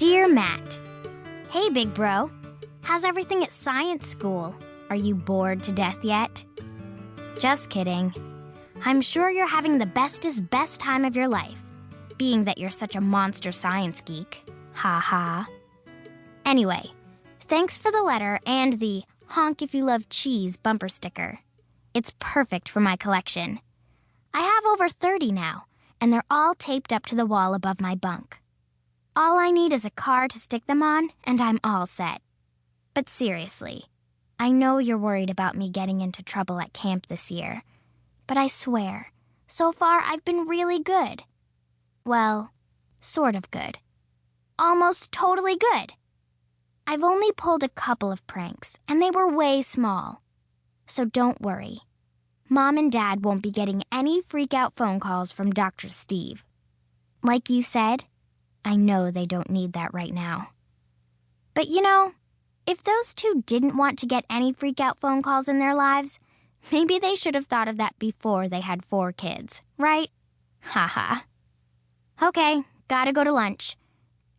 Dear Matt, hey big bro, how's everything at science school? Are you bored to death yet? Just kidding. I'm sure you're having the bestest best time of your life, being that you're such a monster science geek. Ha ha. Anyway, thanks for the letter and the honk if you love cheese bumper sticker. It's perfect for my collection. I have over 30 now, and they're all taped up to the wall above my bunk. All I need is a car to stick them on, and I'm all set. But seriously, I know you're worried about me getting into trouble at camp this year, but I swear, so far I've been really good. Well, sort of good. Almost totally good. I've only pulled a couple of pranks, and they were way small. So don't worry. Mom and Dad won't be getting any freak-out phone calls from Dr. Steve. Like you said, I know they don't need that right now. But you know, if those two didn't want to get any freak-out phone calls in their lives, maybe they should have thought of that before they had 4 kids, right? Haha. Okay, gotta go to lunch.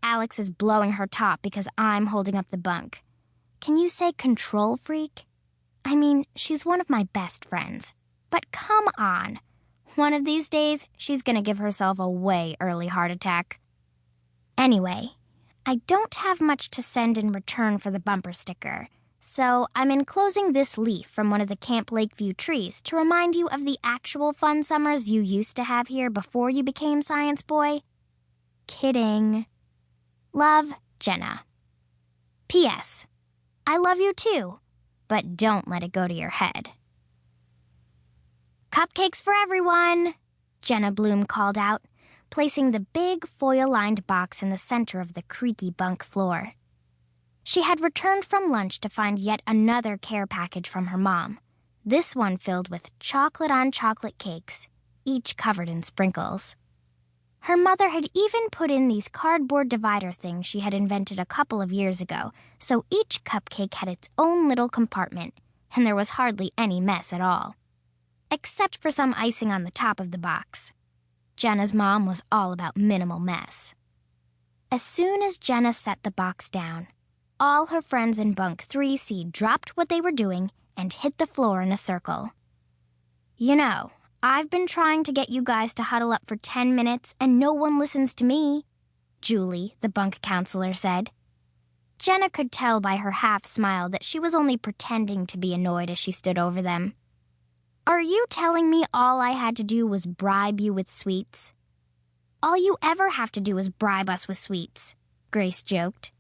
Alex is blowing her top because I'm holding up the bunk. Can you say control freak? I mean, she's one of my best friends. But come on. One of these days, she's gonna give herself a way early heart attack. Anyway, I don't have much to send in return for the bumper sticker, so I'm enclosing this leaf from one of the Camp Lakeview trees to remind you of the actual fun summers you used to have here before you became Science Boy. Kidding. Love, Jenna. P.S. I love you too, but don't let it go to your head. Cupcakes for everyone, Jenna Bloom called out, placing the big foil-lined box in the center of the creaky bunk floor. She had returned from lunch to find yet another care package from her mom, this one filled with chocolate-on-chocolate cakes, each covered in sprinkles. Her mother had even put in these cardboard divider things she had invented a couple of years ago, so each cupcake had its own little compartment, and there was hardly any mess at all. Except for some icing on the top of the box. Jenna's mom was all about minimal mess. As soon as Jenna set the box down, all her friends in bunk 3C dropped what they were doing and hit the floor in a circle. You know, I've been trying to get you guys to huddle up for 10 minutes and no one listens to me, Julie, the bunk counselor, said. Jenna could tell by her half smile that she was only pretending to be annoyed as she stood over them. Are you telling me all I had to do was bribe you with sweets? All you ever have to do is bribe us with sweets, Grace joked.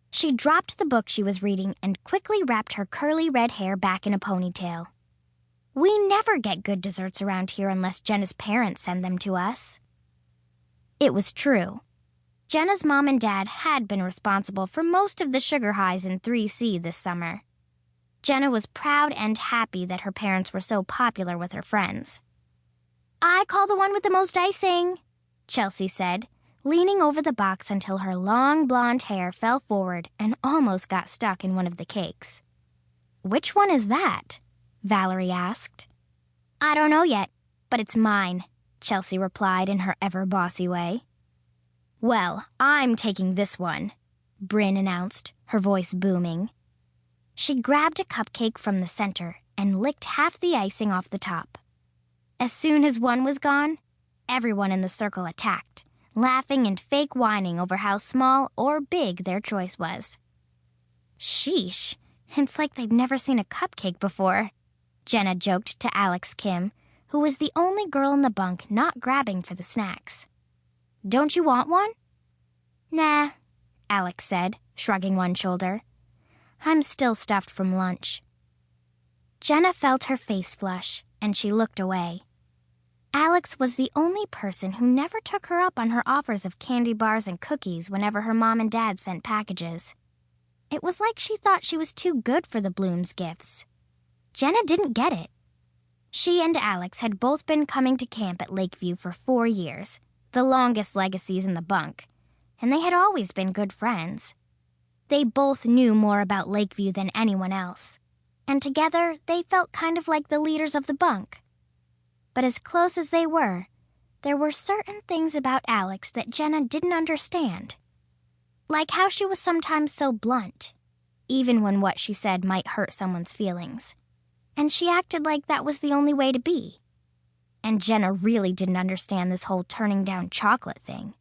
She dropped the book she was reading and quickly wrapped her curly red hair back in a ponytail. We never get good desserts around here unless Jenna's parents send them to us. It was true. Jenna's mom and dad had been responsible for most of the sugar highs in 3C this summer. Jenna was proud and happy that her parents were so popular with her friends. I call the one with the most icing, Chelsea said, leaning over the box until her long blonde hair fell forward and almost got stuck in one of the cakes. Which one is that? Valerie asked. I don't know yet, but it's mine, Chelsea replied in her ever-bossy way. Well, I'm taking this one, Bryn announced, her voice booming. She grabbed a cupcake from the center and licked half the icing off the top. As soon as one was gone, everyone in the circle attacked, laughing and fake whining over how small or big their choice was. Sheesh, it's like they've never seen a cupcake before, Jenna joked to Alex Kim, who was the only girl in the bunk not grabbing for the snacks. Don't you want one? Nah, Alex said, shrugging one shoulder. I'm still stuffed from lunch. Jenna felt her face flush, and she looked away. Alex was the only person who never took her up on her offers of candy bars and cookies whenever her mom and dad sent packages. It was like she thought she was too good for the Blooms' gifts. Jenna didn't get it. She and Alex had both been coming to camp at Lakeview for 4 years, the longest legacies in the bunk, and they had always been good friends. They both knew more about Lakeview than anyone else, and together they felt kind of like the leaders of the bunk. But as close as they were, there were certain things about Alex that Jenna didn't understand. Like how she was sometimes so blunt, even when what she said might hurt someone's feelings. And she acted like that was the only way to be. And Jenna really didn't understand this whole turning down chocolate thing.